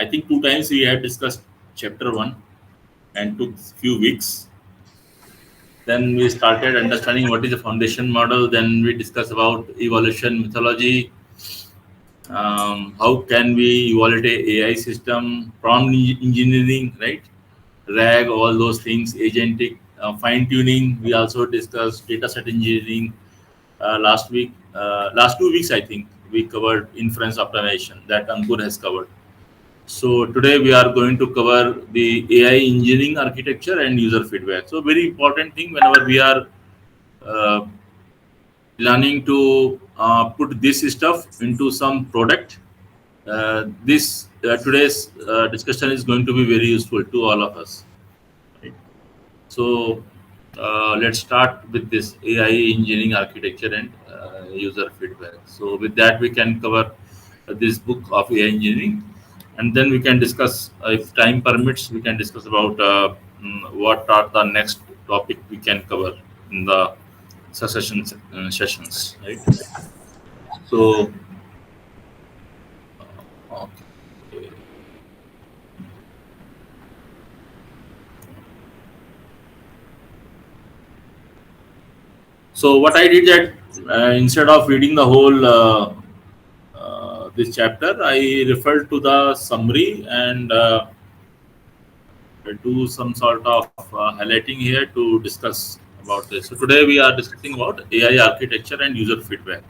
I think 2 times we had discussed chapter 1 and took few weeks. Then we started understanding what is the foundation model. Then we discussed about evaluation methodology. How can we evaluate a AI system, prompt engineering, right? RAG, all those things, agentic, fine tuning. We also discussed data set engineering last week. Last 2 weeks, I think, we covered inference optimization that Ankur has covered. So today we are going to cover the AI engineering architecture and user feedback. So very important thing whenever we are uh, planning to put this stuff into some product. This today's discussion is going to be very useful to all of us. Right? So let's start with this AI engineering architecture and user feedback. So with that, we can cover this book of AI engineering, and then we can discuss, if time permits, we can discuss about what are the next topic we can cover in the sessions, right? So, okay. So what I did that instead of reading the whole this chapter, I referred to the summary and do some sort of highlighting here to discuss about this. So today we are discussing about AI architecture and user feedback.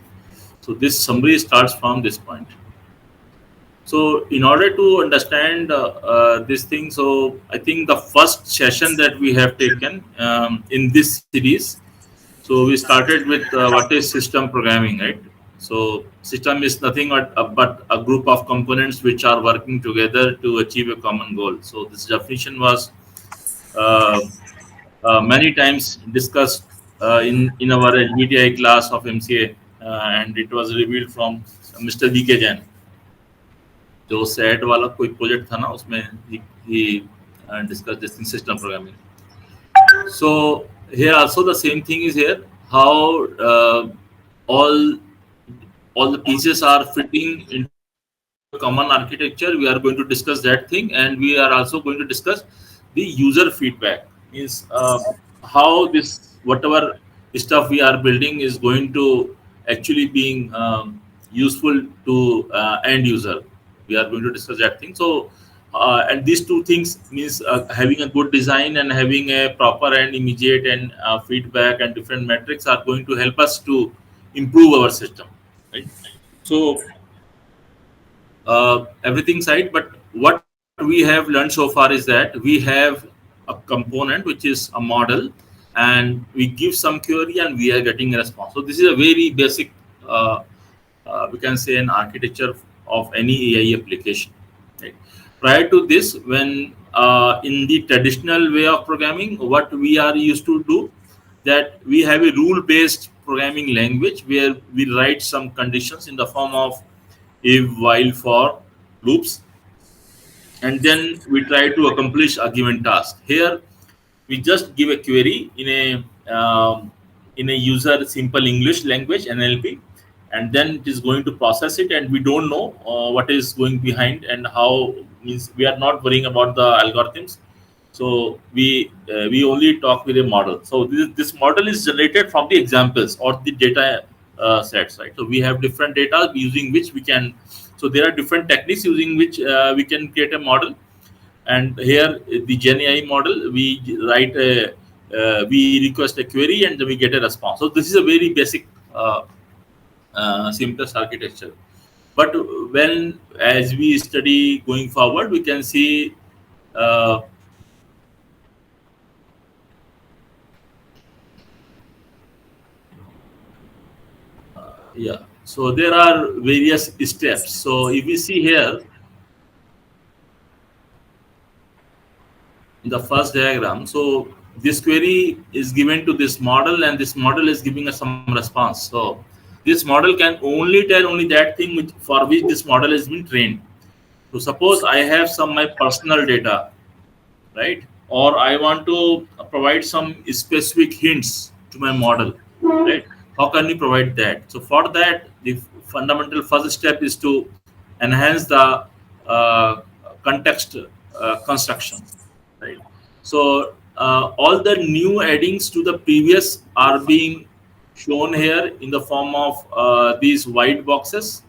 So this summary starts from this point. So in order to understand this thing, so I think the first session that we have taken in this series, so we started with what is system programming, right? So system is nothing but a group of components which are working together to achieve a common goal. So this definition was uh, many times discussed in our HBTI class of MCA, and it was revealed from Mr. VK Jain. जो set वाला कोई project था ना उसमें he discussed this in system programming. So here also the same thing is here, how all all the pieces are fitting into a common architecture. We are going to discuss that thing, and we are also going to discuss the user feedback. Means how this whatever stuff we are building is going to actually being useful to end user. We are going to discuss that thing. So and these two things means having a good design and having a proper and immediate and feedback and different metrics are going to help us to improve our system, right? So everything side, but what we have learned so far is that we have a component which is a model, and we give some query and we are getting a response. So this is a very basic we can say an architecture of any AI application, right? Prior to this, when in the traditional way of programming, what we are used to do, that we have a rule based programming language where we write some conditions in the form of if, while, for loops, and then we try to accomplish a given task. Here we just give a query in a user simple English language NLP, and then it is going to process it, and we don't know what is going behind and how. Means we are not worrying about the algorithms. So we only talk with a model. So this model is generated from the examples or the data sets, right? So we have different data using which we can. So there are different techniques using which we can create a model. And here the Gen AI model, we write a we request a query and we get a response. So this is a very basic simplest architecture. But when as we study going forward, we can see uh, yeah. So there are various steps. So if we see here in the first diagram, so this query is given to this model, and this model is giving us some response. So this model can only tell only that thing which, for which this model has been trained. So suppose I have some my personal data, right? Or I want to provide some specific hints to my model, right? How can we provide that? So for that, the fundamental first step is to enhance the uh, context construction, right? So all the new addings to the previous are being shown here in the form of these white boxes,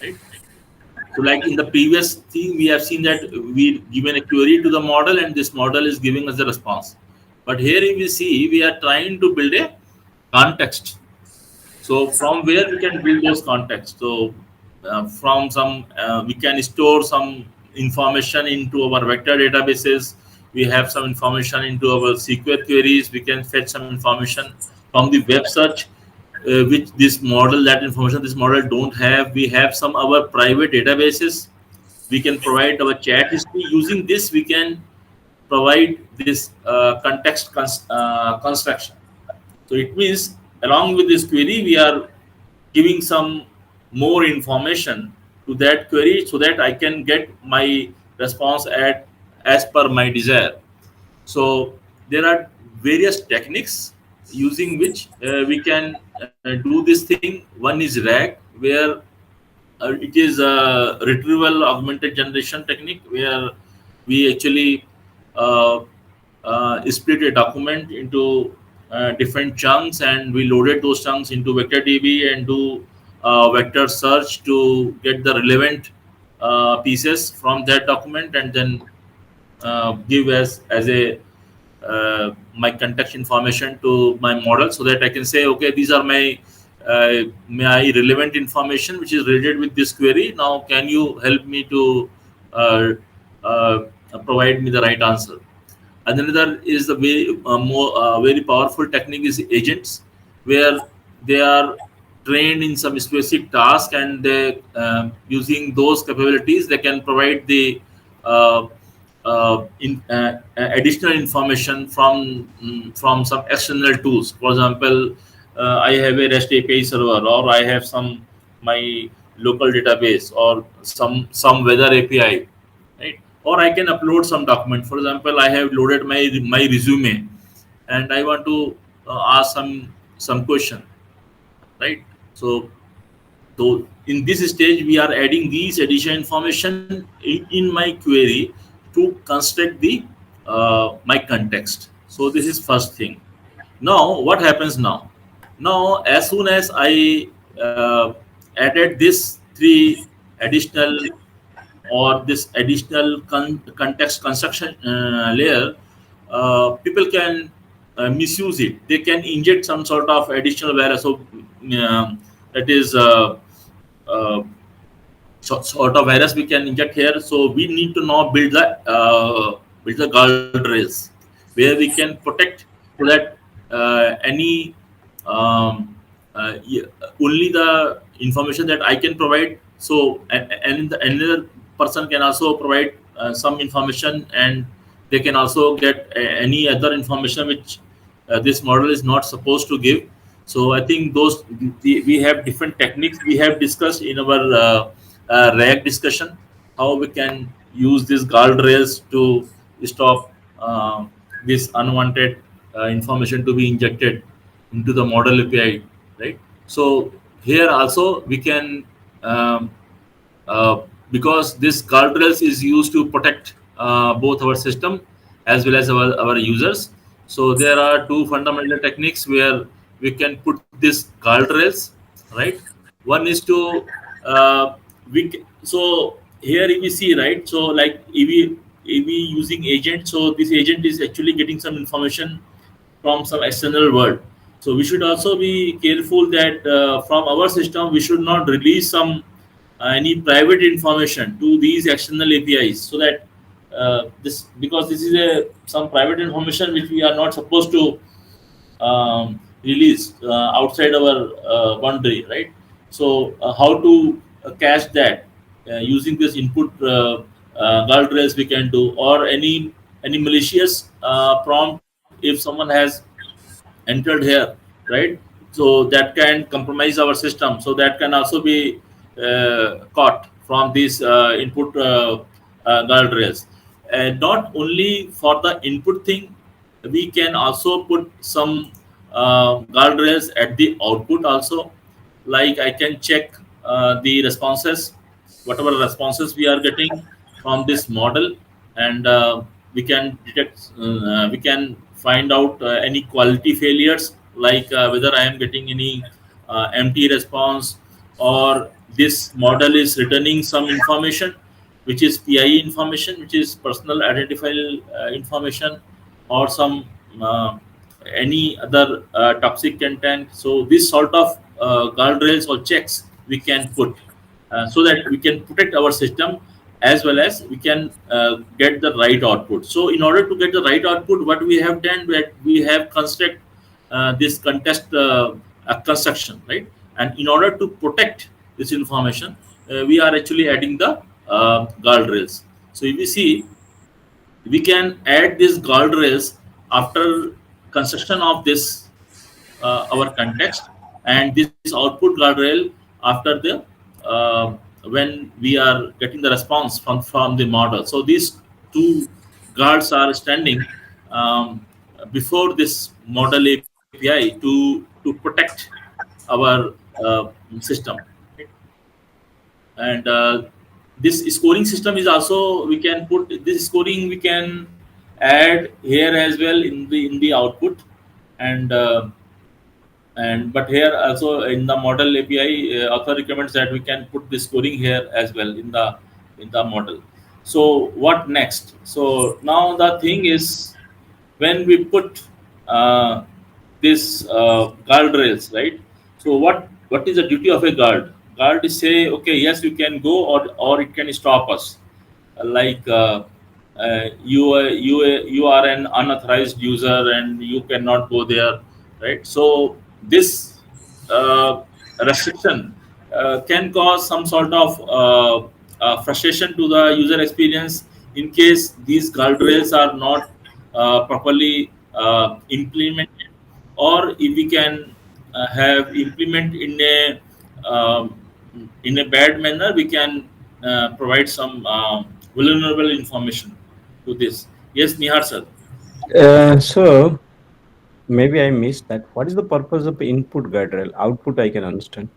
right? So like in the previous thing, we have seen that we given a query to the model and this model is giving us the response. But here if we see, we are trying to build a context. So from where we can build those contexts. So from some, we can store some information into our vector databases. We have some information into our SQL queries. We can fetch some information from the web search, which this model, that information this model don't have. We have some our private databases. We can provide our chat history. Using this, we can provide this context construction. So it means along with this query, we are giving some more information to that query so that I can get my response at as per my desire. So there are various techniques using which we can do this thing. One is RAG, where it is a retrieval augmented generation technique, where we actually uh, split a document into different chunks, and we loaded those chunks into VectorDB and do vector search to get the relevant pieces from that document, and then give as a my context information to my model, so that I can say, okay, these are my relevant information which is related with this query. Now, can you help me to uh, uh, provide me the right answer? And another is the very powerful technique is agents, where they are trained in some specific task, and they using those capabilities they can provide the uh, additional information from some external tools. For example, I have a REST API server, or I have some my local database, or some weather API, right? Or I can upload some document. For example, I have loaded my resume, and I want to ask some question, right? So in this stage, we are adding these additional information in my query to construct the my context. So this is first thing. Now, what happens now? Now, as soon as I added this three additional or this additional context construction layer, people can misuse it. They can inject some sort of additional value. So that is uh, sort of virus we can inject here. So we need to now build the guardrails where we can protect, so that any um, only the information that I can provide. So and another person can also provide some information, and they can also get any other information which this model is not supposed to give. So I think we have different techniques we have discussed in our RAG discussion, how we can use these guardrails to stop this unwanted information to be injected into the model API, right? So here also we can uh, because this guardrails is used to protect both our system as well as our users. So there are two fundamental techniques where we can put this guardrails, right? One is to so here if we see, right, so like if we using agent, so this agent is actually getting some information from some external world. So we should also be careful that from our system we should not release some any private information to these external APIs, so that this, because this is a some private information which we are not supposed to release outside our boundary, right? So how to cache that using this input guardrails we can do, or any malicious prompt if someone has entered here, right? So that can compromise our system. So that can also be caught from these input guardrails. And not only for the input thing, we can also put some guardrails at the output also. Like I can check the responses, whatever responses we are getting. from this model, and we can detect, we can find out any quality failures, like whether I am getting any empty response, or this model is returning some information which is PIE information, which is personal identifiable information, or some any other toxic content. So this sort of guardrails or checks we can put, so that we can protect our system, as well as we can get the right output. So in order to get the right output, what we have done, that we have construct this contest construction, right? And in order to protect this information, we are actually adding the guardrails. So if you see, we can add these guardrails after construction of this our context, and this output guardrail after the when we are getting the response from the model. So these two guards are standing before this model API to protect our system. And this scoring system is also, we can put this scoring, we can add here as well in the output. And but here also in the model API, author recommends that we can put the scoring here as well in the model. So what next? So now the thing is, when we put this guardrails, right? So what is the duty of a guard? Guard is say, okay, yes, you can go, or it can stop us. Like you are an unauthorized user and you cannot go there, right? So this restriction can cause some sort of frustration to the user experience, in case these guardrails are not properly implemented, or if we can have implement in a bad manner, we can provide some vulnerable information to this. Yes, Nihar sir. So maybe I missed that. What is the purpose of input guardrail? Output I can understand.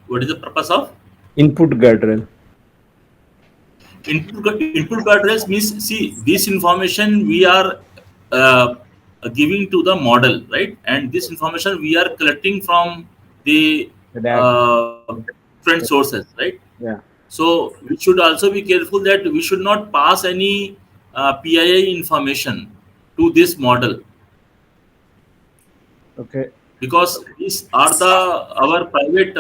What is the purpose of Input guardrail. input guardrails? Means, see, this information we are uh, giving to the model, right? And this information we are collecting from the That. different sources, right? Yeah. So we should also be careful that we should not pass any PII information to this model, Okay. because these are the our private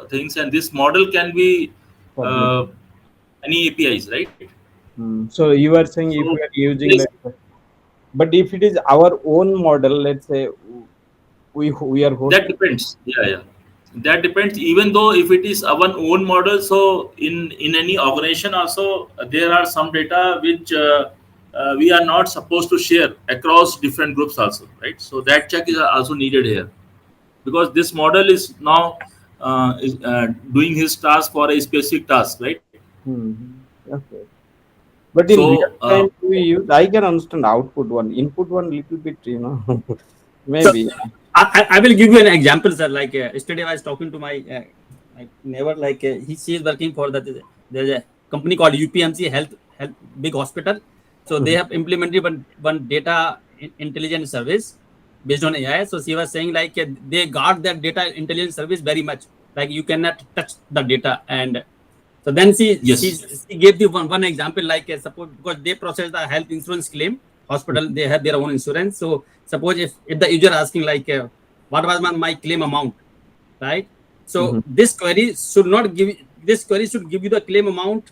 things, and this model can be Public. uh, any APIs, right? So you are saying if So we are using yes, like, but if it is our own model, let's say we are that hosting. depends. Yeah, yeah. That depends. Even though if it is our own model, so in any organization also there are some data which we are not supposed to share across different groups also, right? So that check is also needed here, because this model is now doing his task for a specific task, right? Okay. But in So real time, we use. I can understand output one, input one little bit. So Maybe. I will give you an example, sir. Like yesterday, I was talking to my neighbor. Like she is working for that. There's a company called UPMC Health big hospital. So they have implemented one data intelligence service based on AI. So she was saying like they guard that data intelligence service very much. Like you cannot touch the data. And so then yes, she gave the one example, like suppose because they process the health insurance claim, hospital they have their own insurance. So suppose if the user asking like what was my claim amount, right? So this query should give you the claim amount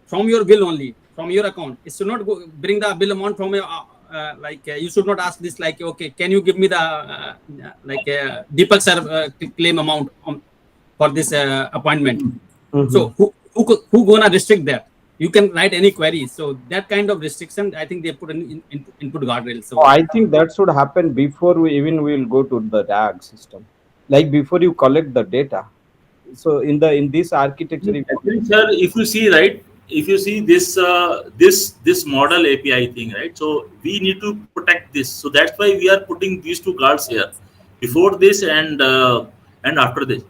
from your bill only, from your account. It should not bring the bill amount from your you should not ask this like, okay, can you give me the Deepak sir claim amount for this appointment? So who gonna restrict that? You can write any query. So that kind of restriction, I think they put an input guardrail. So I think that should happen before we even will go to the DAG system, like before you collect the data. So in this architecture, actually, sir, if you see, right, if you see this this model API thing, right? So we need to protect this. So that's why we are putting these two guards here, before this and after this.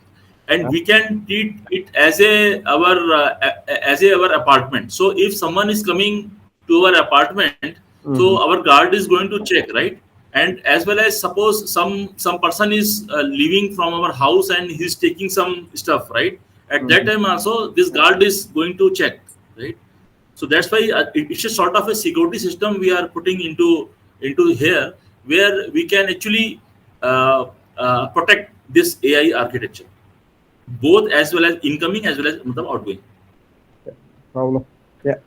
and we can treat it as our apartment. So if someone is coming to our apartment, so our guard is going to check, right? And as well as suppose some person is leaving from our house and he's taking some stuff, right? At that time also this guard is going to check, right? So that's why it's a sort of a security system we are putting into here, where we can actually protect this AI architecture, both as well as incoming as well as outgoing. Problem. Yeah.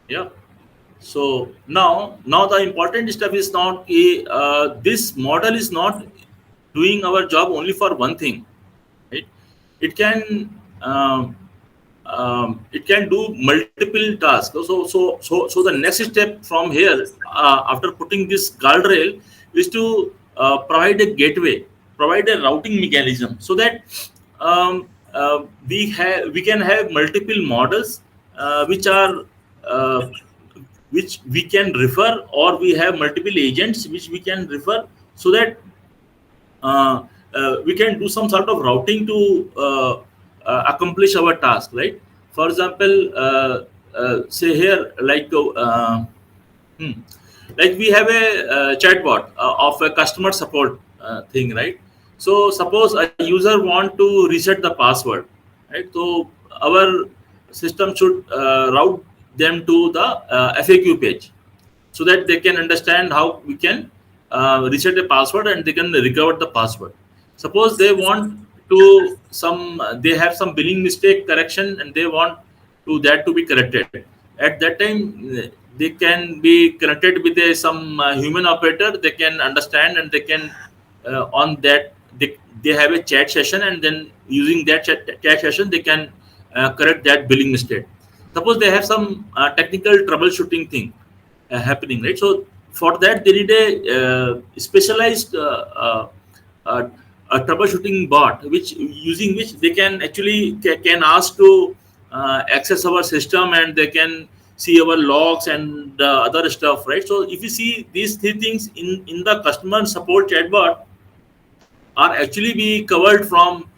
Yeah. So now the important stuff is not this model is not doing our job only for one thing, right? It can do multiple tasks. So the next step from here, after putting this guardrail, is to provide a gateway, provide a routing mechanism, so that we can have multiple models which we can refer, or we have multiple agents which we can refer, so that we can do some sort of routing to accomplish our task, right? For example, say here, like we have a chatbot of a customer support thing, right? So suppose a user want to reset the password, right? So our system should route them to the FAQ page, so that they can understand how we can reset a password and they can recover the password. Suppose they want to they have some billing mistake correction and they want that to be corrected. At that time, they can be connected with some human operator. They can understand, and they can on that they have a chat session, and then using that chat session they can correct that billing mistake. Suppose they have some technical troubleshooting thing happening, right? So for that they need a specialized a troubleshooting bot, using which they can actually can ask to access our system, and they can see our logs and other stuff, right? So if you see these three things in the customer support chatbot are actually be covered from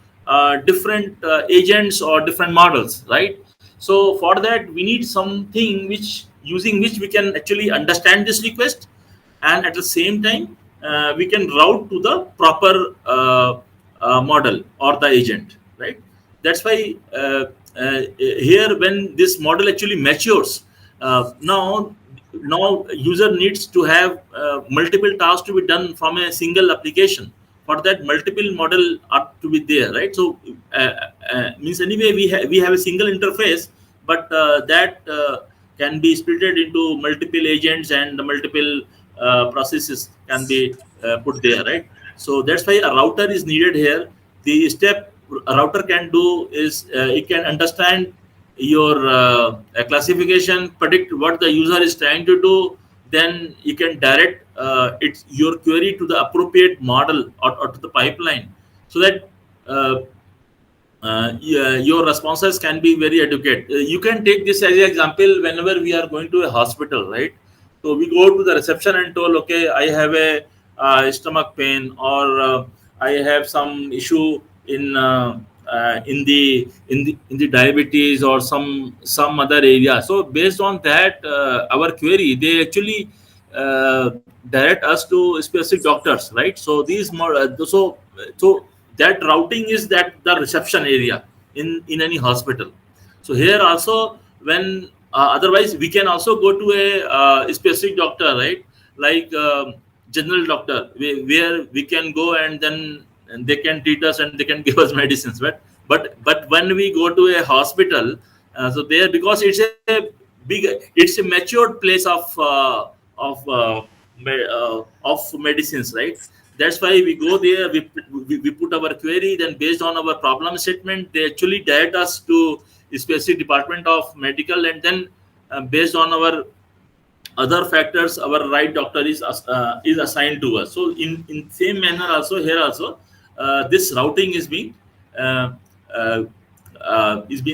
different agents or different models, right? So for that we need something using which we can actually understand this request, and at the same time we can route to the proper model or the agent, right? That's why here, when this model actually matures, now user needs to have multiple tasks to be done from a single application. For that, multiple model are to be there, right? So means anyway we have a single interface, but that can be split into multiple agents, and the multiple processes can be put there, right? So that's why a router is needed here. The step a router can do is it can understand your classification, predict what the user is trying to do, then you can direct your query to the appropriate model or to the pipeline, so that your responses can be very adequate. You can take this as an example whenever we are going to a hospital, right? So we go to the reception and told, okay, I have a stomach pain, or I have some issue in the diabetes or some other area. So based on that, our query, they actually direct us to specific doctors, right? So these so that routing is the reception area in any hospital. So here also, when otherwise we can also go to a specific doctor, right? Like general doctor, where we can go and then they can treat us and they can give us medicines. But when we go to a hospital, so there, because it's a matured place of medicines, right? That's why we go there, we put our query, then based on our problem statement, they actually direct us to a specific department of medical, and then based on our other factors, our right doctor is assigned to us. So in same manner also here also, this routing is being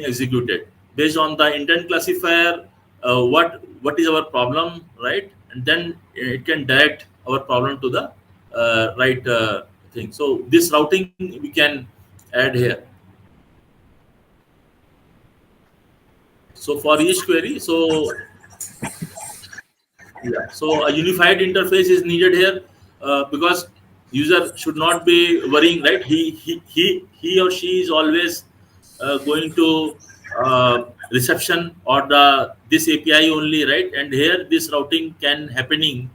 executed based on the intent classifier. What is our problem, right? And then it can direct our problem to the right thing. So this routing we can add here. So for each query, so yeah, so a unified interface is needed here because user should not be worrying, right? He or she is always going to reception or the this API only, right? And here this routing can happening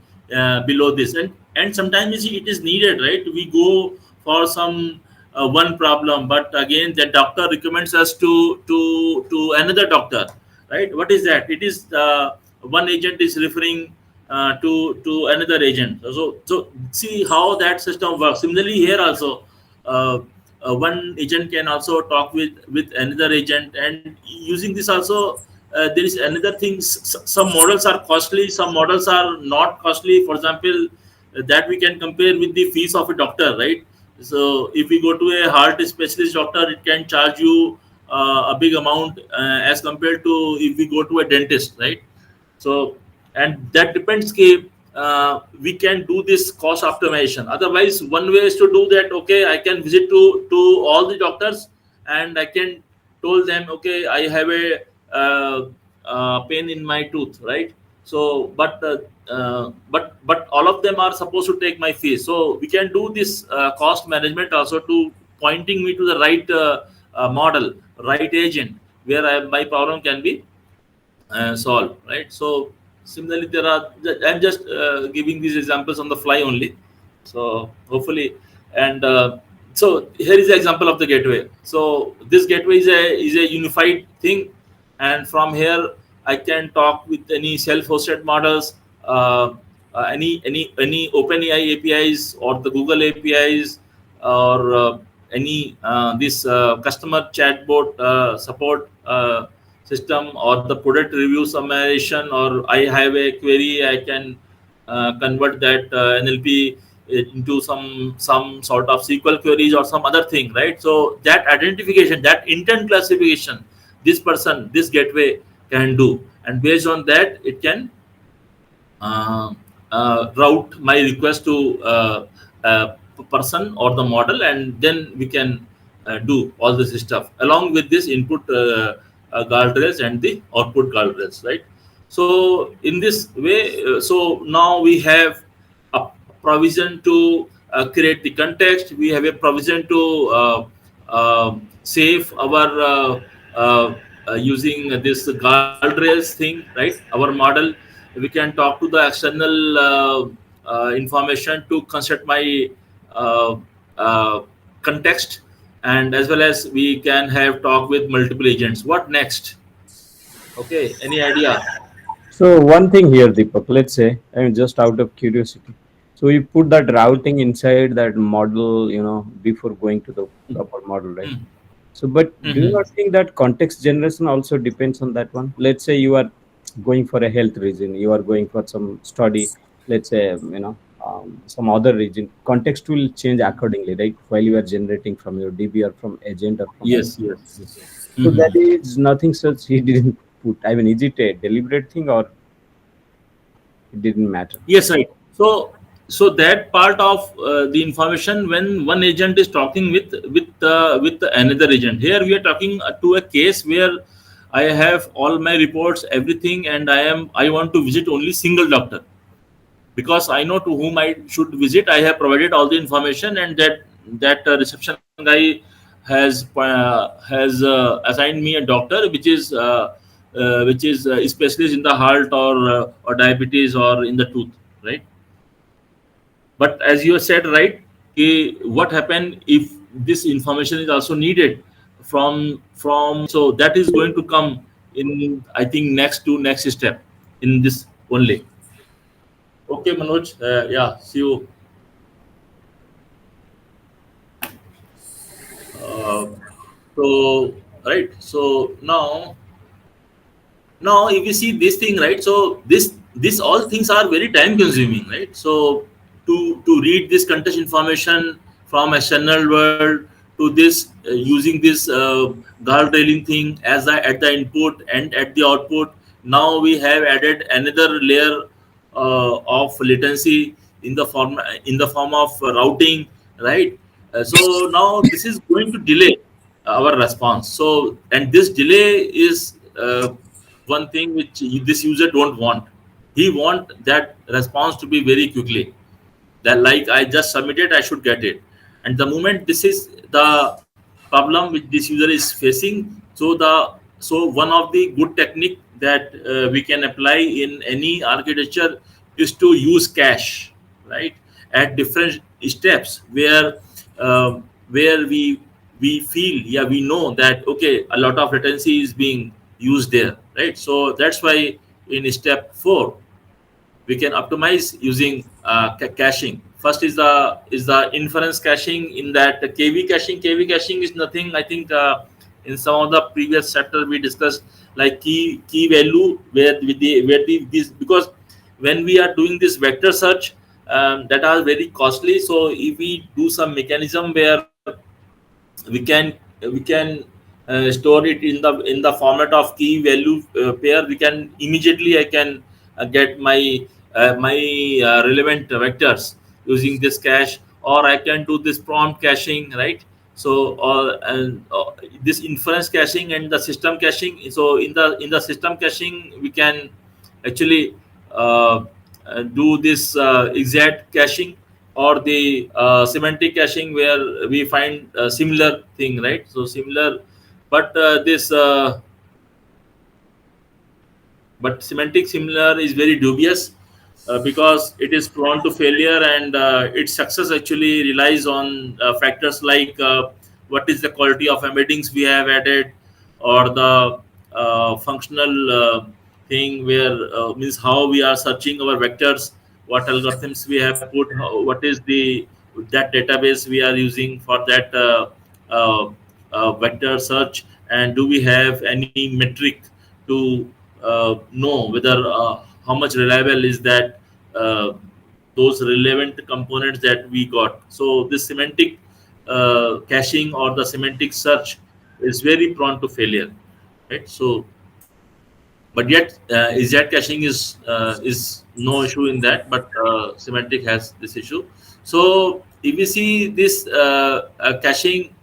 below this, and sometimes it is needed, right? We go for some one problem, but again the doctor recommends us to another doctor, right? What is that? It is one agent is referring to another agent. So see how that system works. Similarly here also. One agent can also talk with another agent, and using this also there is another thing. Some models are costly, some models are not costly. For example, that we can compare with the fees of a doctor, right? So if we go to a heart specialist doctor, it can charge you a big amount as compared to if we go to a dentist, right? So, and that depends we can do this cost optimization. Otherwise, one way is to do that. Okay, I can visit to all the doctors and I can told them, okay, I have a pain in my tooth, right? So but all of them are supposed to take my fees. So we can do this cost management also to pointing me to the right model, right agent, where my problem can be solved, right? So similarly, there are, I'm just giving these examples on the fly only. So hopefully, and so here is the example of the gateway. So this gateway is a unified thing, and from here I can talk with any self-hosted models, any OpenAI APIs or the Google APIs, or any this customer chatbot support system, or the product review summation, or I have a query, I can convert that NLP into some sort of SQL queries or some other thing, right? So that identification, that intent classification, this person, this gateway can do, and based on that, it can route my request to person or the model, and then we can do all this stuff along with this input guardrails and the output guardrails, right? So in this way, so now we have a provision to create the context. We have a provision to save our using this guardrails thing, right? Our model, we can talk to the external information to construct my uh, uh, context, and as well as we can have talk with multiple agents. What next? Okay, any idea? So one thing here, Deepak, let's say, I mean, just out of curiosity. So you put that routing inside that model, before going to the proper model, right? Mm. So, but do you Mhm. not think that context generation also depends on that one? Let's say you are going for a health reason, you are going for some study, let's say, some other region. Context will change accordingly, right? While you are generating from your DB or from agent or from Yes, anything. yes, yes. So that Mhm. is nothing such he didn't put. I mean, is it a deliberate thing or it didn't matter? Yes, right. So that part of the information when one agent is talking with another agent. Here we are talking to a case where I have all my reports, everything, and I want to visit only single doctor, because I know to whom I should visit. I have provided all the information, and that reception guy has assigned me a doctor which is a specialist in the heart or diabetes or in the tooth, right? But as you said, right, what happened if this information is also needed from so that is going to come in, I think, next step in this only. Okay, Manoj. Yeah, see you. Uh, so right. So now if you see this thing, right? So this all things are very time consuming, right? So to read this context information from external world to this using this guardrailing thing as at the input and at the output. Now we have added another layer of latency in the form of routing, right? So now this is going to delay our response. So, and this delay is one thing which this user don't want. He want that response to be very quickly, that like I just submitted, I should get it. And the moment this is the problem which this user is facing, so one of the good technique that we can apply in any architecture is to use cache, right, at different steps where we feel, yeah, we know that okay, a lot of latency is being used there, right? So that's why in step 4 we can optimize using caching. First is the inference caching. In that KV caching, KV caching is nothing. I think in some of the previous chapter we discussed like key value where the this, because when we are doing this vector search, that are very costly. So if we do some mechanism where we can store it in the format of key value pair, we can immediately I can get my relevant vectors using this cache, or I can do this prompt caching, right? So and this inference caching and the system caching. So in the system caching we can actually uh, do this exact caching, or the semantic caching where we find a similar thing, right? So similar, but this but semantic similar is very dubious because it is prone to failure, and its success actually relies on factors like what is the quality of embeddings we have added, or the functional thing where means how we are searching our vectors, what algorithms we have put, what is the that database we are using for that vector search, and do we have any metric to know whether how much reliable is that those relevant components that we got. So this semantic caching or the semantic search is very prone to failure, right? So but yet exact caching is no issue in that, but semantic has this issue. So if we see this caching,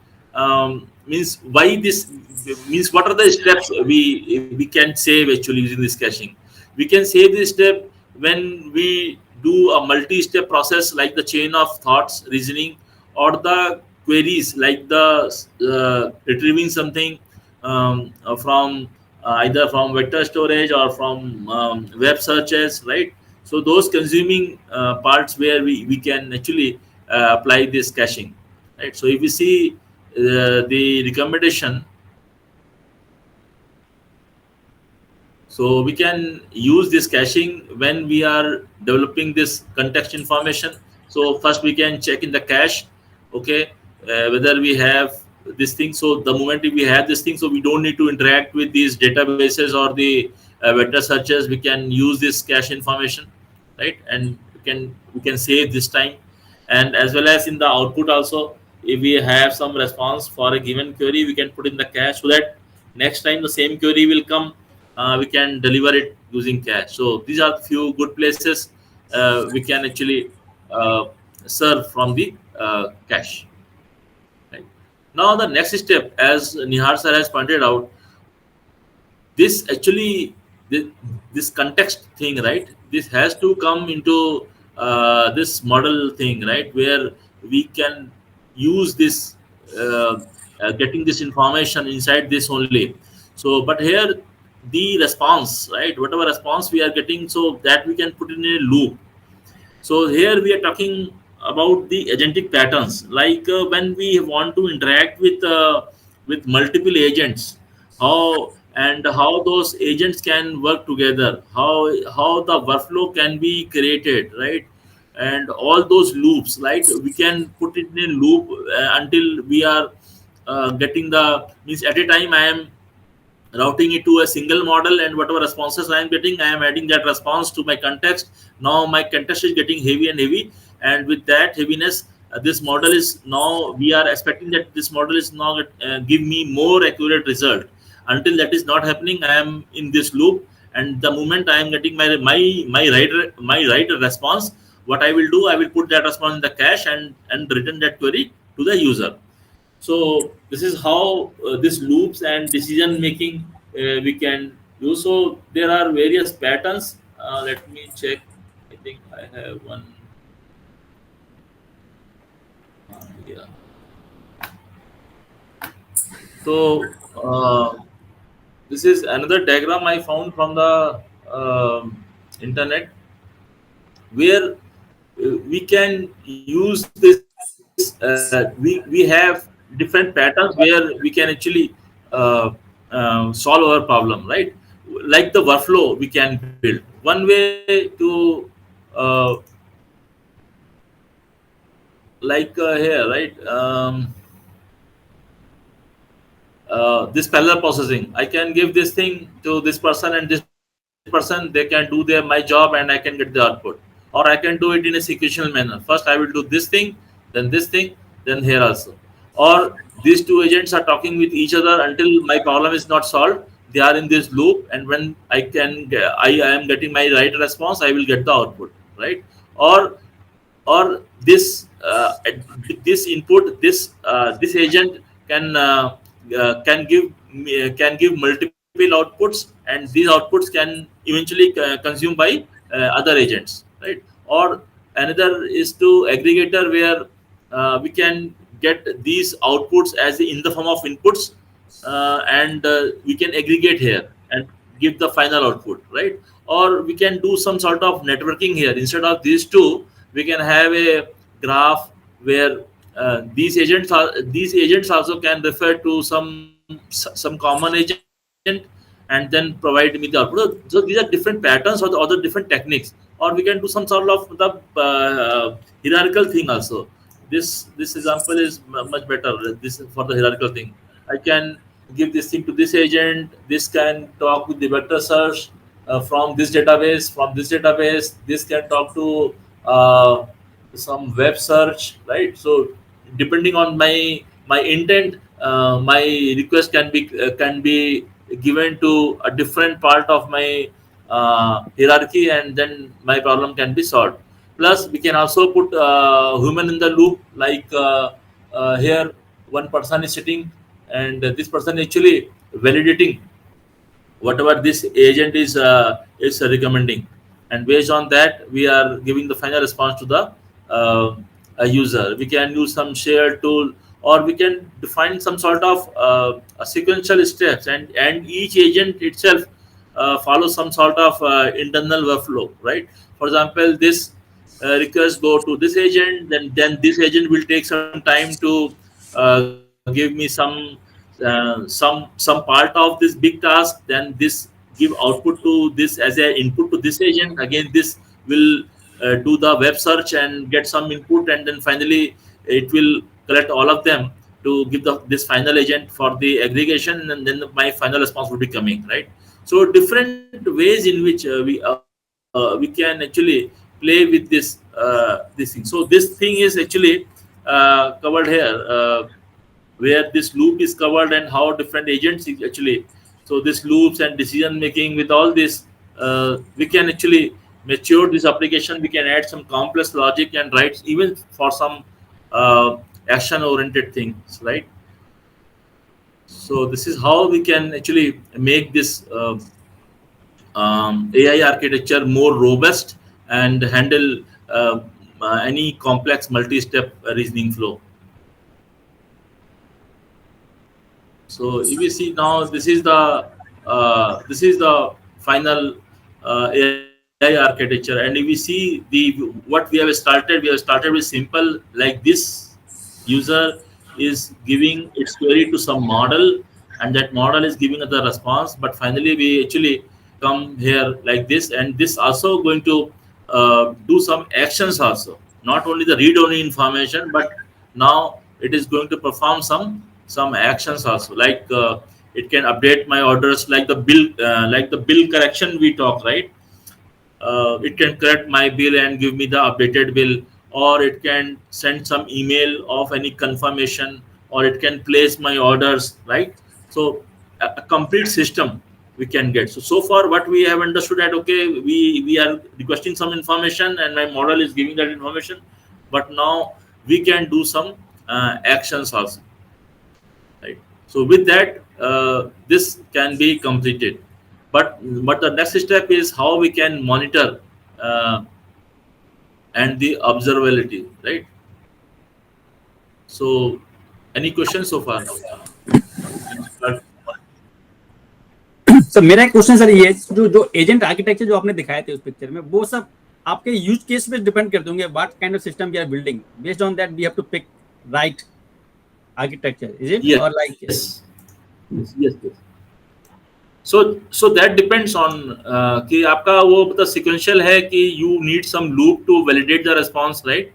means why this means what are the steps we can save actually using this caching. We can save this step when we do a multi-step process like the chain of thoughts reasoning, or the queries like the retrieving something from either from vector storage or from web searches, right? So those consuming parts where we can actually apply this caching, right? So if we see the recommendation, so we can use this caching when we are developing this context information. So first we can check in the cache, okay, whether we have this thing. So the moment we have this thing, so we don't need to interact with these databases or the vector searches. We can use this cache information, right? And we can save this time, and as well as in the output also, if we have some response for a given query, we can put in the cache so that next time the same query will come, we can deliver it using cache. So these are few good places we can actually serve from the cache. Right. Now the next step, as Nihar sir has pointed out, this actually this context thing, right? This has to come into this model thing, right? Where we can use this getting this information inside this only. So, but here the response, right? Whatever response we are getting, so that we can put in a loop. So here we are talking about the agentic patterns, like when we want to interact with multiple agents, how those agents can work together, how the workflow can be created, right? And all those loops, right? We can put it in a loop until we are getting the means at a time I am routing it to a single model, and whatever responses I am getting, I am adding that response to my context. Now my context is getting heavy and heavy, and with that heaviness, this model is now we are expecting that this model is now give me more accurate result. Until that is not happening, I am in this loop, and the moment I am getting my right response, what I will do, I will put that response in the cache and return that query to the user. So this is how this loops and decision making we can use. So there are various patterns. Let me check. I think I have one. Yeah. So this is another diagram I found from the internet, where we can use this. We have different patterns where we can actually uh, solve our problem, right? Like the workflow we can build. One way to here, right? This parallel processing. I can give this thing to this person, and this person, they can do my job and I can get the output. Or I can do it in a sequential manner. First, I will do this thing, then here also. Or these two agents are talking with each other until my problem is not solved. They are in this loop, and when I am getting my right response, I will get the output, right? Or this this input, this agent can give multiple outputs, and these outputs can eventually consumed by other agents, right? Or another is to aggregator, where we can get these outputs as in the form of inputs, and we can aggregate here and give the final output, right? Or we can do some sort of networking here. Instead of these two, we can have a graph where these agents also can refer to some common agent and then provide me the output. So these are different patterns or the other different techniques. Or we can do some sort of the hierarchical thing also. This example is much better. This is for the hierarchical thing. I can give this thing to this agent. This can talk with the vector search from this database. From this database, this can talk to some web search, right? So depending on my intent, my request can be given to a different part of my hierarchy, and then my problem can be solved. Plus we can also put human in the loop, like here one person is sitting, and this person actually validating whatever this agent is recommending, and based on that we are giving the final response to the a user. We can use some shared tool, or we can define some sort of a sequential steps, and each agent itself follows some sort of internal workflow, right? For example, this request go to this agent, then this agent will take some time to give me some part of this big task. Then this give output to this as a input to this agent. Again, this will do the web search and get some input, and then finally it will collect all of them to give this final agent for the aggregation, and then my final response will be coming, right? So different ways in which we can actually play with this thing. So this thing is actually covered here, where this loop is covered and how different agents actually. So this loops and decision making, with all this we can actually mature this application. We can add some complex logic and write even for some action oriented things, right? So this is how we can actually make this AI architecture more robust and handle any complex multi-step reasoning flow. So if you see now, this is the final AI architecture, and if we see what we have started with simple, like this user is giving its query to some model, and that model is giving us the response. But finally, we actually come here like this, and this also going to do some actions also. Not only the read-only information, but now it is going to perform some actions also. Like it can update my orders, like the bill correction we talk, right? It can correct my bill and give me the updated bill, or it can send some email of any confirmation, or it can place my orders, right? So a complete system we can get. So far what we have understood that okay, we are requesting some information and my model is giving that information, but now we can do some actions also, right? So with that this can be completed, but the next step is how we can monitor and the observability, right? So any questions so far? Sir मेरा एक question sir ये जो agent architecture जो आपने दिखाए थे उस picture में, वो सब आपके यूज केस पे डिपेंड करते होंगे, what kind of system we are building, based on that we have to pick right architecture, is it? और like yes. So that depends on कि आपका वो मतलब sequential है कि you need some loop to validate the response, right?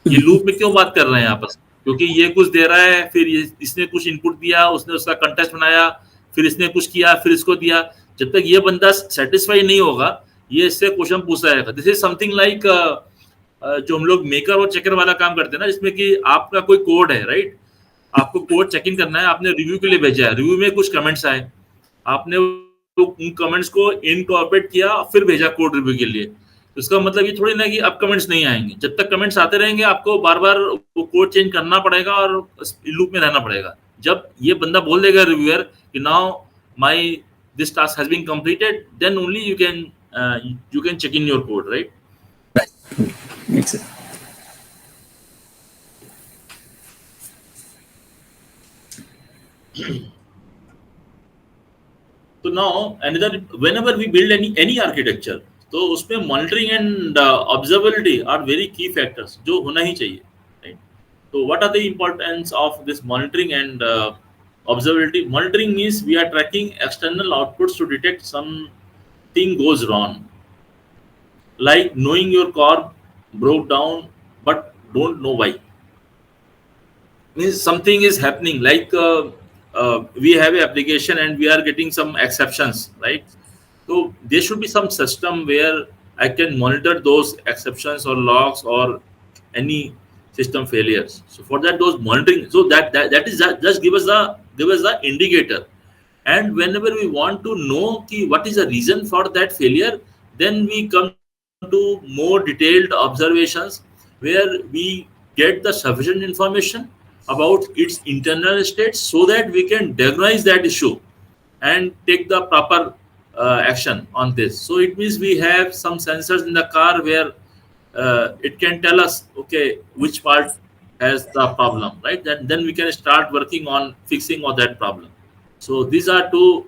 ये loop में क्यों बात कर रहे हैं आपस में? क्योंकि ये कुछ दे रहा है, फिर इसने कुछ इनपुट दिया, उसने उसका कंटेस्ट बनाया, फिर इसने कुछ किया, फिर इसको दिया. जब तक ये बंदा सेटिस्फाई नहीं होगा, ये इससे क्वेश्चन पूछा जाएगा. दिस इज समथिंग लाइक जो हम लोग मेकर और चेकर वाला काम करते हैं ना, जिसमें कि आपका कोई कोड है, राइट? आपको कोड चेकिंग करना है, आपने रिव्यू के लिए भेजा है, रिव्यू में कुछ कमेंट्स आए, आपने उन कमेंट्स को इनकॉर्पोरेट किया, फिर भेजा कोड रिव्यू के लिए. इसका मतलब ये थोड़ी ना कि अब कमेंट्स नहीं आएंगे. जब तक कमेंट्स आते रहेंगे, आपको बार बार वो कोड चेंज करना पड़ेगा और लूप में रहना पड़ेगा. जब ये बंदा बोल देगा रिव्यूअर कि now my this task has been completed, then only you can check in your code, right? Makes sense. So now whenever we build any architecture, तो उसमें monitoring and observability are very key factors जो होना ही चाहिए, right? So what are the importance of this monitoring and observability? Monitoring means we are tracking external outputs to detect something goes wrong, like knowing your car broke down but don't know why. Means something is happening, like we have an application and we are getting some exceptions, right? So there should be some system where I can monitor those exceptions or logs or any system failures. So for that, those monitoring, so that is just give us the indicator. And whenever we want to know what is the reason for that failure, then we come to more detailed observations where we get the sufficient information about its internal state so that we can diagnose that issue and take the proper action on this. So it means we have some sensors in the car where it can tell us, okay, which part has the problem, right? Then we can start working on fixing of that problem. So these are two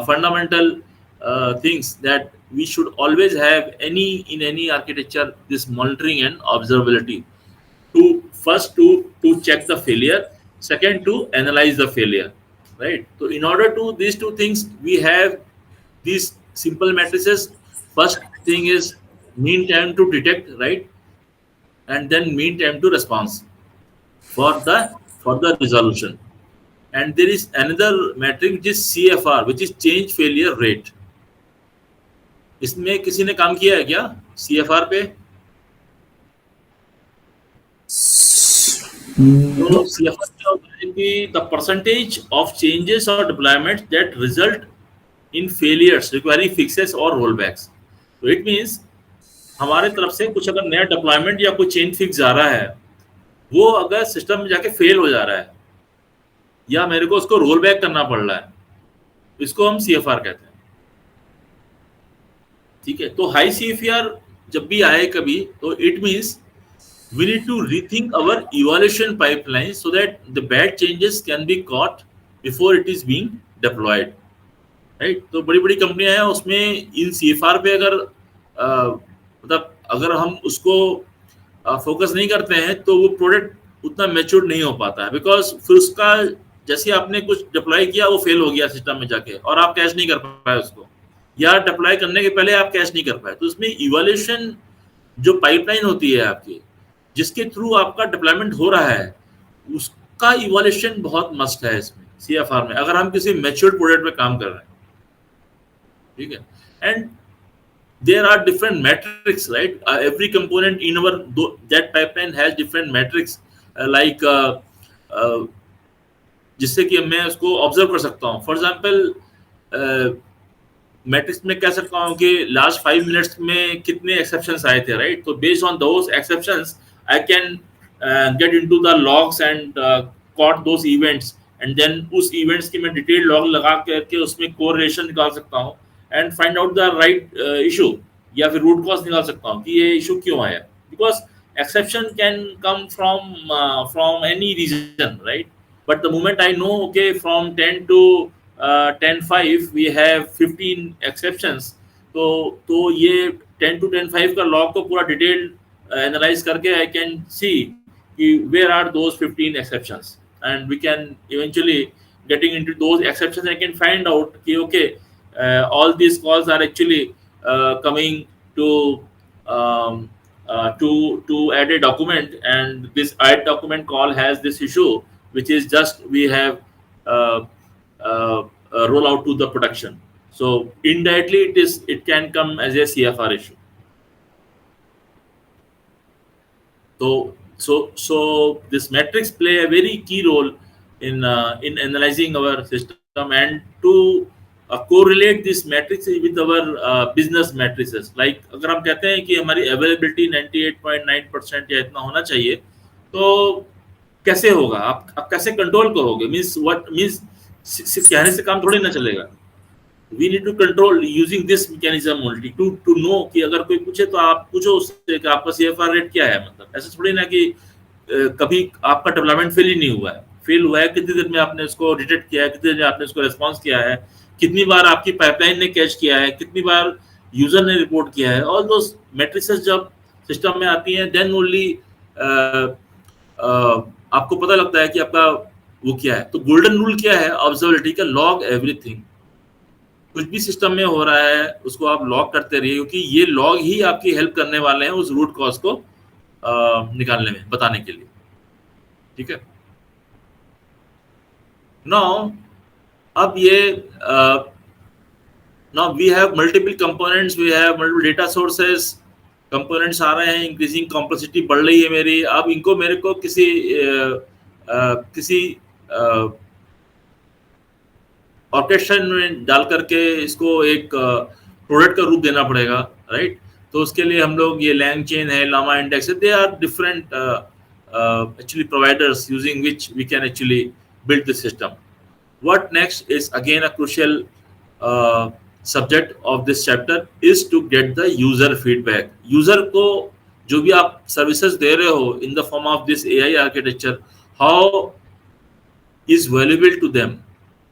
fundamental things that we should always have in any architecture, this monitoring and observability. First to check the failure, second to analyze the failure, right? So in order to these two things, we have these simple matrices. First thing is mean time to detect, right? And then mean time to response for the resolution. And there is another metric which is CFR, which is change failure rate. इसमें किसी ने काम किया है क्या CFR पे? So CFR will be the percentage of changes or deployments that result in failures requiring fixes or rollbacks. So it means हमारे तरफ से कुछ अगर नया डिप्लॉयमेंट या कोई चेंज फिक्स जा रहा है, वो अगर सिस्टम में जाके फेल हो जा रहा है या मेरे को उसको रोल बैक करना पड़ रहा है, इसको हम CFR कहते हैं. ठीक है, तो हाई CFR जब भी आए कभी, तो it means we need to rethink our evaluation pipeline so that the bad changes can be caught before it is being deployed, right? तो बड़ी बड़ी कंपनियां हैं, उसमें इन CFR पे अगर मतलब अगर हम उसको फोकस नहीं करते हैं तो वो प्रोडक्ट उतना मैच्योर नहीं हो पाता है, बिकॉज फिर उसका जैसे आपने कुछ डिप्लॉय किया वो फेल हो गया सिस्टम में जाके और आप कैश नहीं कर पाए उसको, या डिप्लॉय करने के पहले आप कैश नहीं कर पाए. तो इसमें इवैल्यूएशन जो पाइपलाइन होती है आपकी, जिसके थ्रू आपका डिप्लॉयमेंट हो रहा है, उसका इवैल्यूएशन बहुत मस्ट है इसमें CFR में, अगर हम किसी मैच्योर प्रोडक्ट पे काम कर रहे हैं. ठीक है, and there are different metrics, right? Every component in our that pipeline has different metrics, like जिससे कि मैं उसको ऑब्जर्व कर सकता हूँ. फॉर एग्जाम्पल मैट्रिक्स में कह सकता हूँ कि लास्ट 5 मिनट्स में कितने एक्सेप्शंस आए थे, राइट? तो based on those exceptions I can get into the logs and caught those events, and then उस इवेंट्स की मैं डिटेल लॉग लगा करके उसमें कोरिलेशन निकाल सकता हूँ and find out the right issue, या फिर रूट कॉज निकाल सकता हूँ कि ये इशू क्यों आया, because exception can come from any reason, right? But the moment I know, okay, from 10 to 10:05 we have 15 exceptions, तो ये 10 to 10:05 का log को पूरा डिटेल एनालाइज करके I can see कि where are those 15 exceptions, and we can eventually getting into those exceptions I can find out कि okay, all these calls are actually coming to to add a document, and this add document call has this issue, which is just we have roll out to the production. So indirectly it can come as a CFR issue. So this metrics play a very key role in analyzing our system and to correlate this metrics with our business matrices. Like अगर हम कहते हैं कि हमारी availability 98.9% या इतना होना चाहिए, तो कैसे होगा? आप कैसे कंट्रोल करोगे? मीन्स सिर्फ कहने से काम थोड़ी ना चलेगा. We need to control using this mechanism only to know कि अगर कोई पूछे तो आप पूछो उससे कि आपका CFR रेट क्या है. मतलब ऐसा थोड़ी ना कि कभी आपका डेवलपमेंट फेल ही नहीं हुआ है. फेल हुआ है, कितनी देर में आपने उसको डिटेक्ट किया है, कितनी देर में आपने उसको रिस्पॉन्स किया है, कितनी बार आपकी पाइपलाइन ने कैच किया है, कितनी बार यूजर ने रिपोर्ट किया है. ऑल दोस मैट्रिसेस जब सिस्टम में आती हैं, देन ओनली आपको पता लगता है कि आपका वो क्या है. तो गोल्डन रूल क्या है ऑब्जर्वेबिलिटी का? Log everything. कुछ भी सिस्टम में हो रहा है उसको आप लॉग करते रहिए, क्योंकि ये लॉग ही आपकी हेल्प करने वाले हैं उस रूट कॉज को निकालने में, बताने के लिए. ठीक है. नाउ अब ये now we have multiple components, we have multiple data sources, components आ रहे हैं, इंक्रीजिंग कॉम्प्लेक्सिटी बढ़ रही है मेरी. अब इनको मेरे को किसी ऑर्केस्ट्रेशन में डाल करके इसको एक प्रोडक्ट का रूप देना पड़ेगा, राइट? तो उसके लिए हम लोग ये लैंग चेन है, लामा इंडेक्स है, they are different actually providers using which we can actually build the system. What next is again a crucial subject of this chapter is to get the user feedback. User को जो भी आप services दे रहे हो in the form of this AI architecture, how is valuable to them,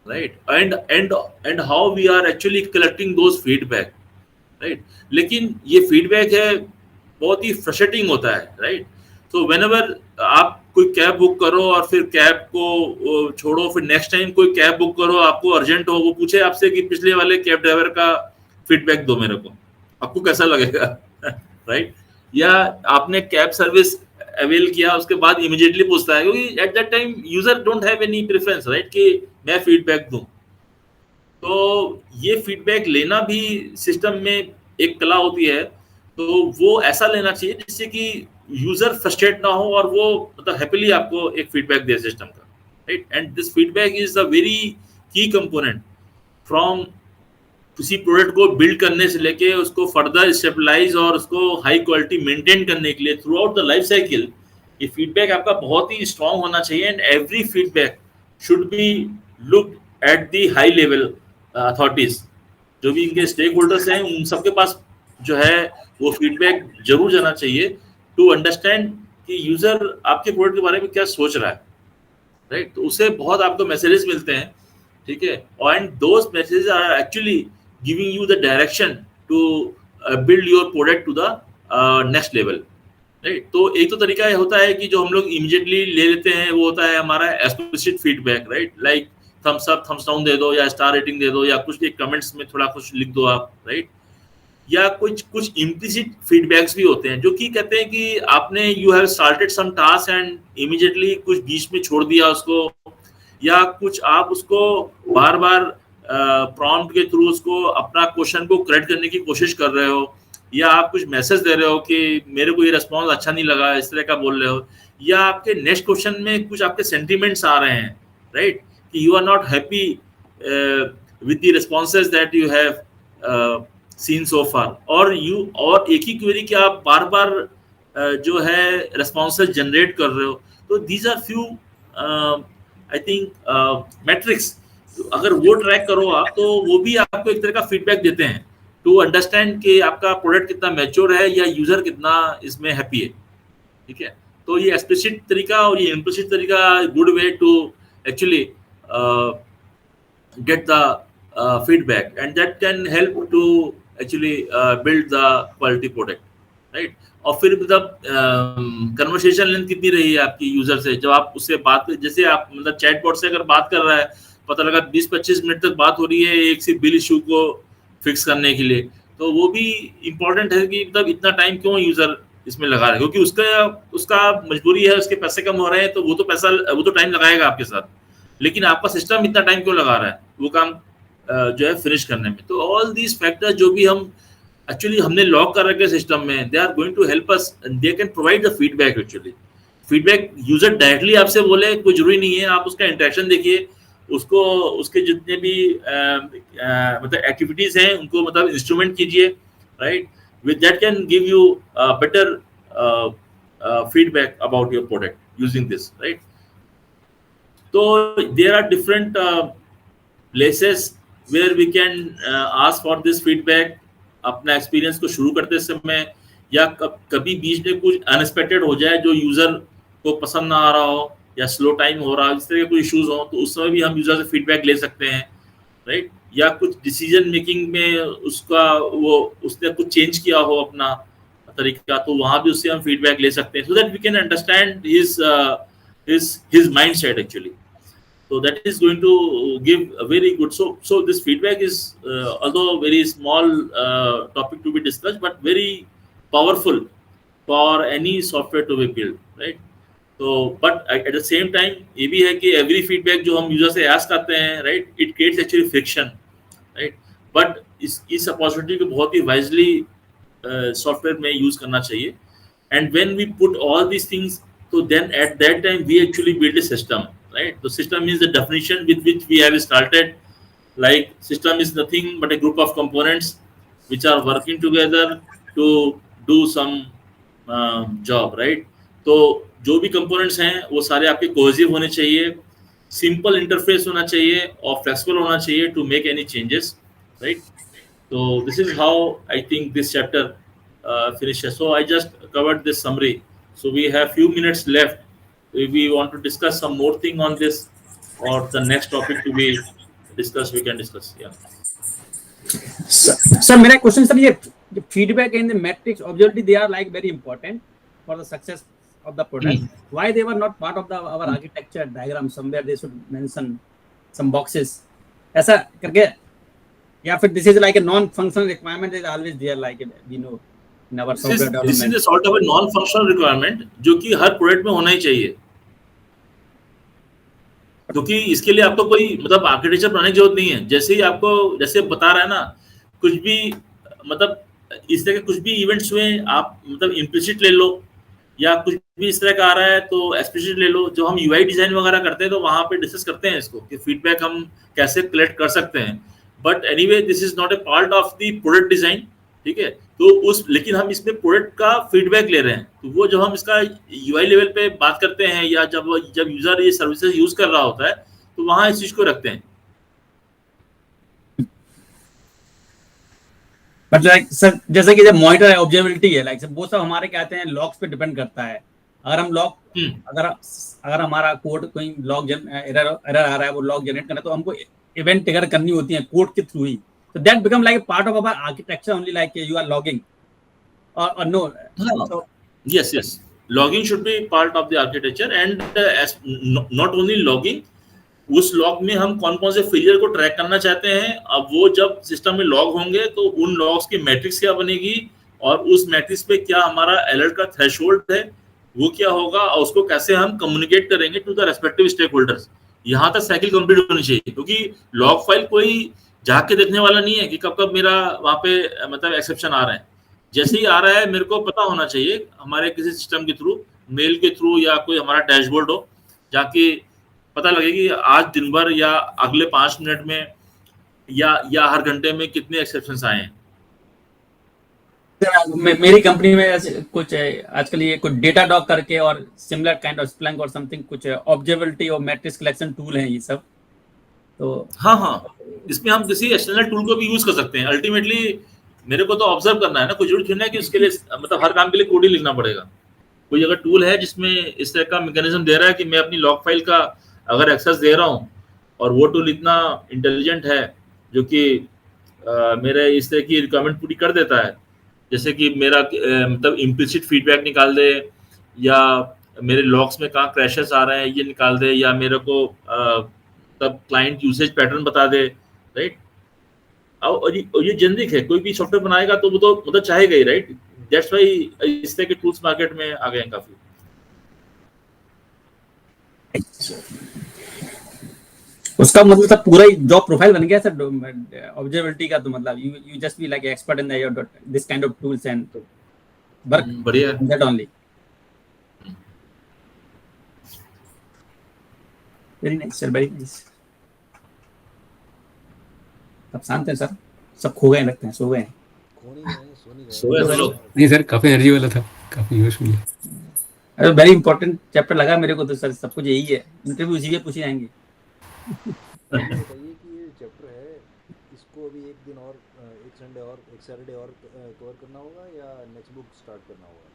right? And how we are actually collecting those feedback, right? लेकिन ये feedback है बहुत ही frustrating होता है, right? So whenever आप कोई कैब बुक करो और फिर कैब को छोड़ो, फिर नेक्स्ट टाइम कोई कैब बुक करो, आपको अर्जेंट हो, वो पूछे आपसे कि पिछले वाले कैब ड्राइवर का फीडबैक दो मेरे को, आपको कैसा लगेगा? राइट? या आपने कैब सर्विस अवेल किया, उसके बाद इमीडिएटली पूछता है, क्योंकि at that time user don't have any preference, right, कि मैं फीडबैक दूं. तो ये फीडबैक लेना भी सिस्टम में एक कला होती है. तो वो ऐसा लेना चाहिए जिससे कि यूजर फ्रस्ट्रेट ना हो और वो मतलब हैप्पीली आपको एक फीडबैक दे सिस्टम का, right? And this feedback is a very की कंपोनेंट फ्रॉम किसी प्रोडक्ट को बिल्ड करने से लेके उसको फर्दर स्टेबलाइज और उसको हाई क्वालिटी मेंटेन करने के लिए through out the life cycle. ये फीडबैक आपका बहुत ही स्ट्रांग होना चाहिए. And every feedback should be look at the high level authorities, जो भी इनके स्टेक होल्डर्स हैं, उन सबके पास जो है वो फीडबैक जरूर जाना चाहिए टू अंडरस्टैंड कि यूजर आपके प्रोडक्ट के बारे में क्या सोच रहा है, राइट? तो उससे बहुत आपको मैसेजेस मिलते हैं, ठीक है? And those messages are actually giving you the direction to build your product to the next level, right? तो एक तो तरीका ये होता है कि जो हम लोग इमीडिएटली ले लेते हैं वो होता है हमारा explicit feedback, right? Like thumbs up, thumbs down दे दो, या स्टार रेटिंग दे दो, या कुछ एक कमेंट्स में थोड़ा कुछ लिख दो आप, राइट? या कुछ इम्प्लिसिट फीडबैक्स भी होते हैं जो कि कहते हैं कि आपने you have started some task and immediately कुछ बीच में छोड़ दिया उसको, या कुछ आप उसको बार बार प्रॉम्प्ट के थ्रू उसको अपना क्वेश्चन को करेक्ट करने की कोशिश कर रहे हो, या आप कुछ मैसेज दे रहे हो कि मेरे को ये रिस्पॉन्स अच्छा नहीं लगा, इस तरह का बोल रहे हो, या आपके नेक्स्ट क्वेश्चन में कुछ आपके सेंटिमेंट्स आ रहे हैं, राइट? कि you are not happy with the responses that you have seen so far, और एक ही क्वेरी के आप बार बार जो है रेस्पॉन्सेज जनरेट कर रहे हो, तो these are few I think metrics, अगर वो ट्रैक करो आप तो वो भी आपको एक तरह का फीडबैक देते हैं टू अंडरस्टैंड कि आपका प्रोडक्ट कितना मैच्योर है या यूजर कितना इसमें हैप्पी है, ठीक है। तो ये एक्सप्लिसिट तरीका और ये इम्प्लिसिट तरीका good way to actually get the feedback, and that can help to actually build the quality product, right? और फिर मतलब कन्वर्सेशन लेंथ कितनी रही है आपकी यूजर से, जब आप उससे बात, जैसे आप मतलब चैटबॉट से अगर बात कर रहा है, पता लगा 20-25 मिनट तक बात हो रही है एक से बिल इशू को फिक्स करने के लिए, तो वो भी इम्पोर्टेंट है कि मतलब इतना टाइम क्यों यूजर इसमें लगा रहा है, क्योंकि उसका मजबूरी है, उसके पैसे कम हो रहे हैं, तो वो तो टाइम लगाएगा आपके साथ, लेकिन आपका सिस्टम इतना टाइम क्यों लगा रहा है वो काम जो है फिनिश करने में। तो ऑल दीज फैक्टर्स जो भी हम एक्चुअली हमने लॉक कर रखे सिस्टम में, they are going to help us, they can provide the feedback. Actually feedback user directly आपसे बोले कोई जरूरी नहीं है, आप उसका इंटरेक्शन देखिए, उसको उसके जितने भी मतलब एक्टिविटीज हैं उनको मतलब इंस्ट्रूमेंट कीजिए, right, with that can give you better feedback about your product using this, right. तो there are different places where we can ask for this feedback अपना एक्सपीरियंस को शुरू करते समय, या कभी बीच में कुछ अनएक्सपेक्टेड हो जाए जो यूजर को पसंद ना आ रहा हो या स्लो टाइम हो रहा हो, इस तरह के कोई इश्यूज हो, तो उस समय भी हम यूजर से फीडबैक ले सकते हैं, राइट। या कुछ डिसीजन मेकिंग में उसने कुछ चेंज किया हो अपना तरीका, तो वहां भी उससे हम फीडबैक ले सकते हैं, so that we can understand his mindset actually. So that is going to give a very good, so this feedback is although very small topic to be discussed, but very powerful for any software to be built, right? So but at the same time ये भी है कि every feedback जो हम user से ask करते हैं, right, it creates actually friction, right, but इस opportunity को बहुत ही wisely software में use करना चाहिए, and when we put all these things, so then at that time we actually build a system, right? The system is the definition with which we have started. Like system is nothing but a group of components which are working together to do some job, right? तो जो भी components हैं वो सारे आपके cohesive होने चाहिए, simple interface होना चाहिए और flexible होना चाहिए to make any changes, right? So this is how I think this chapter finishes. So I just covered this summary. So we have few minutes left. If we want to discuss some more thing on this or the next topic to be discussed, we can discuss. Yeah. Sir, मेरा question sir, ये feedback and the metrics obviously they are like very important for the success of the product. Why they were not part of our architecture diagram? Somewhere they should mention some boxes. ऐसा करके, या फिर this is like a non-functional requirement is always there, like we know. This is a sort of a non-functional requirement जो कि हर product में होना ही चाहिए, क्योंकि इसके लिए आपको कोई मतलब आर्किटेक्चर बनाने की जरूरत नहीं है। जैसे ही आपको जैसे बता रहा है ना, कुछ भी मतलब इस तरह के कुछ भी इवेंट्स हुए, आप मतलब इम्प्लिसिट ले लो या कुछ भी इस तरह का आ रहा है तो एक्सप्लिसिट ले लो। जो हम यूआई डिजाइन वगैरह करते हैं तो वहां पे डिस्कस करते हैं इसको कि फीडबैक हम कैसे कलेक्ट कर सकते हैं, but anyway this is not a part of the product design, ठीक है। तो लेकिन हम इसमें प्रोडक्ट का फीडबैक ले रहे हैं, तो वो जब हम इसका यूआई लेवल पे बात करते हैं या जब यूजर ये सर्विसेज यूज कर रहा होता है तो वहां इस चीज को रखते हैं। बट लाइक सर जैसे कि जब मॉनिटर है, ऑब्जर्वेबिलिटी है, लाइक वो सब हमारे कहते हैं लॉग्स पे डिपेंड करता है। अगर हम लॉग अगर हमारा कोड कोई लॉग एरर आ रहा है, वो लॉग जनरेट करना है, तो हमको इवेंट ट्रिगर करनी होती है कोड के through he. So that become like a part of our architecture only, like you are logging or no? So, yes, logging should be part of the architecture, and as not only logging, उस log में हम कौन कौन से failure को track करना चाहते हैं। अब वो जब सिस्टम में लॉग होंगे तो उन लॉग्स की मैट्रिक्स क्या बनेगी और उस मैट्रिक्स पे क्या हमारा अलर्ट का थ्रेशोल्ड है वो क्या होगा और उसको कैसे हम कम्युनिकेट करेंगे to the respective stakeholders. यहाँ तक साइकिल कंप्लीट होनी चाहिए, क्योंकि लॉग फाइल कोई झाँक के देखने वाला नहीं है कि कब मेरा वहाँ पे मतलब एक्सेप्शन आ रहा है। जैसे ही आ रहा है मेरे को पता होना चाहिए हमारे किसी सिस्टम के थ्रू, मेल के थ्रू या कोई हमारा डैशबोर्ड हो, जाके पता लगे कि आज दिन भर या अगले 5 मिनट में या हर घंटे में कितने एक्सेप्शंस आए हैं? मेरी कंपनी में ऐसे कुछ आजकल ये कुछ डेटा डॉग करके और सिमिलर काइंड ऑफ स्प्लैंक और समथिंग कुछ ऑब्जर्वेबिलिटी और मैट्रिक्स कलेक्शन टूल है ये सब। तो हाँ, इसमें हम किसी एक्सटर्नल टूल को भी यूज कर सकते हैं। अल्टीमेटली मेरे को तो ऑब्जर्व करना है ना, कोई जरूरत नहीं है कि उसके लिए मतलब हर काम के लिए कोड ही लिखना पड़ेगा। कोई अगर टूल है जिसमें इस तरह का मैकेनिज्म दे रहा है कि मैं अपनी लॉग फाइल का अगर एक्सेस दे रहा हूँ और वो टूल इतना इंटेलिजेंट है जो कि मेरे इस तरह की रिक्वायरमेंट पूरी कर देता है, जैसे कि मेरा मतलब इम्प्लिसिट फीडबैक निकाल दे, या मेरे लॉग्स में कहाँ क्रैशेस आ रहे हैं ये निकाल दे, या मेरे को तब क्लाइंट यूसेज पैटर्न बता दे, राइट। और ये जेनरिक है, कोई भी सॉफ्टवेयर बनाएगा तो वो तो मतलब चाहेगा ही, राइट। दैट्स व्हाई इस तरह के टूल्स मार्केट में आ गए हैं काफी। उसका मतलब सब पूरा ही जॉब प्रोफाइल बन गया सर ऑब्जर्वेबिलिटी का। तो मतलब you just be like expert in this kind of tools and work बढ़िया that only. Very nice sir, very nice. सब शांत हैं सर, सब खो गए लगते हैं, सो गए हैं। नहीं सर, काफी एनर्जी वाला था, काफी जोश मिला। अरे वेरी इंपॉर्टेंट चैप्टर लगा मेरे को तो सर, सब कुछ यही है, इंटरव्यू इसी के पूछे जाएंगे। बताइए कि ये चैप्टर है, इसको अभी एक दिन और एक संडे और एक सैटरडे और कवर करना होगा या नेक्स्ट बुक स्टार्ट करना होगा?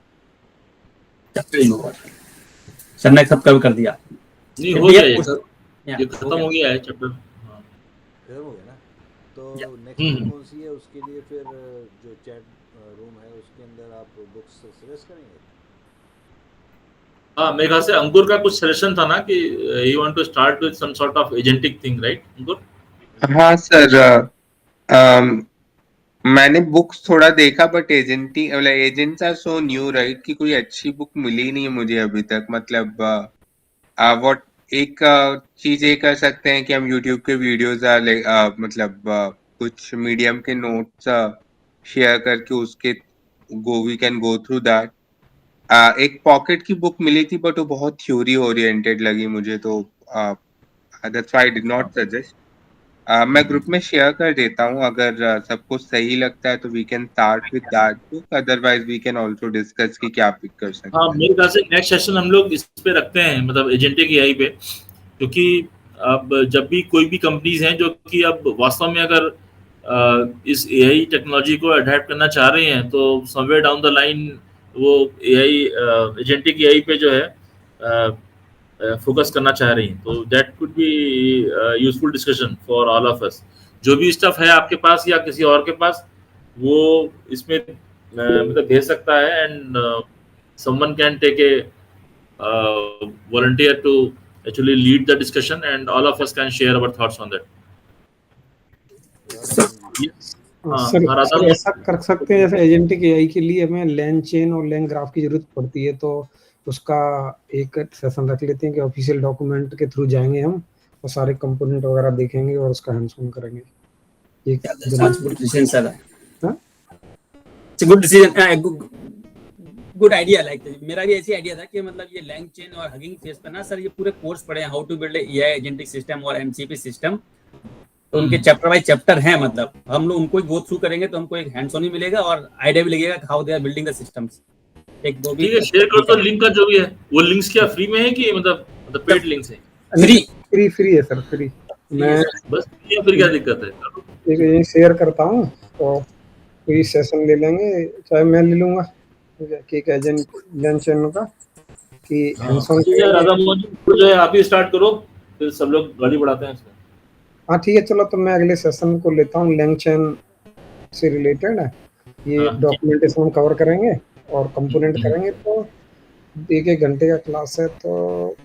चैप्टर ही होगा सर ने सब कवर कर दिया। नहीं हो गया ये खत्म हो गया है चैप्टर। हाँ खत्म हो गया ना। तो नेक्स्ट बुक कौन सी है, उसके लिए फिर जो चैट रूम है उसके अंदर आप बुक्स सजेस्ट करेंगे? हाँ, मेरे ख्याल से अंकुर का कुछ सजेशन था ना कि you want to start with some sort of agentic thing, right Ankur? हाँ सर, मैंने बुक्स थोड़ा देखा but agents are so new, right, कि कोई अच्छी बुक मिली नहीं मुझे अभी तक। मतलब व्हाट एक चीज ये कर सकते हैं कि हम यूट्यूब के वीडियोस मतलब कुछ मीडियम के नोट्स शेयर करके उसके we can go through that. एक पॉकेट की बुक मिली थी बट वो बहुत थ्योरी ओरिएंटेड लगी मुझे, तो that's why I did not suggest. मैं ग्रुप में शेयर कर देता हूँ, अगर सबको सही लगता है तो we can start with that book, otherwise we can also discuss कि क्या पिक कर सकते हैं। हाँ, मेरे ख्याल से नेक्स्ट सेशन हम लोग इस पे रखते हैं, मतलब एजेंटिक एआई पे, क्योंकि अब जब भी कोई भी कंपनीज हैं जो कि अब वास्तव में अगर इस एआई टेक्नोलॉजी को अडैप्ट करना चाह रही हैं तो समवेयर डाउन द लाइन वो एआई एजेंटिक एआई पे जो है फोकस करना चाह रही हैं, तो that could be useful discussion for all of us. जो भी स्टफ है आपके पास या किसी और के पास, वो इसमें मतलब भेज सकता है, and someone can take a volunteer to actually lead the discussion, and all of us can share our thoughts on that. Sir ऐसा कर सकते हैं, जैसे एजेंटिक एआई के लिए हमें लैंग चेन और लैंग ग्राफ की जरूरत पड़ती है, तो उसका एक सेशन रख लेते हैं कि ऑफिशियल डॉक्यूमेंट के थ्रू जाएंगे हम और सारे कंपोनेंट वगैरह देखेंगे और उसका हैंड्स ऑन करेंगे। ये गुड डिसीजन सर, हां it's good decision, good idea. Like मेरा भी ऐसी आइडिया था कि मतलब ये लैंग चेन और हगिंग फेस पे ना सर ये पूरे कोर्स पढ़े हैं, how to build AI agentic system और एमसीपी सिस्टम, तो उनके चैप्टर बाय चैप्टर हैं। मतलब हम लोग उनको गो थ्रू करेंगे तो हमको एक हैंड्स ऑन ही मिलेगा और आइडिया भी लगेगा how they are building the systems. एक वो भी ठीक है, शेयर कर दो लिंक का जो भी है। वो लिंक्स क्या फ्री में है कि मतलब पेड लिंक्स है? फ्री है सर, फ्री। मैं बस या फिर क्या दिक्कत है? ठीक है, ये शेयर करता हूं तो कोई सेशन ले लेंगे, चाहे मैं ले लूंगा कि एक एजेंट लैंग चेन का कि हैंड्स ऑन। राधा मोहन जो है आप ही स्टार्ट करो, फिर सब लोग गाड़ी बढ़ाते हैं इसमें। हाँ ठीक है, चलो तो मैं अगले सेशन को लेता हूँ, लैंग चेन से रिलेटेड है ये डॉक्यूमेंटेशन हम कवर करेंगे और कंपोनेंट करेंगे। तो 1-1 घंटे का क्लास है, तो